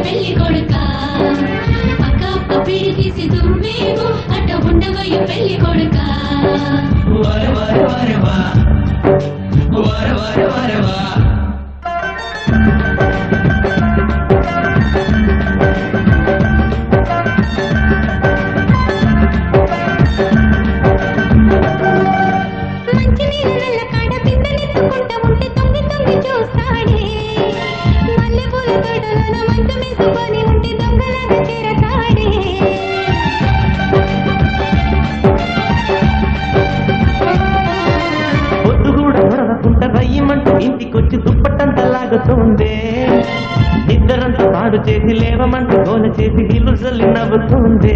పెళ్లి కొడుక పక్క పప్పిడి తీసి తుమ్మేమో అట్ట ఉండవయ్య పెళ్లి కొడుక వర వర వరవా వర వర వరవా ఇంటికొచ్చి దుప్పట్టంతా లాగుతుంది ఇద్దరంతా పాడు చేసి లేవమంటూ గోల చేసి గిల్లు చల్లి నవ్వుతుంది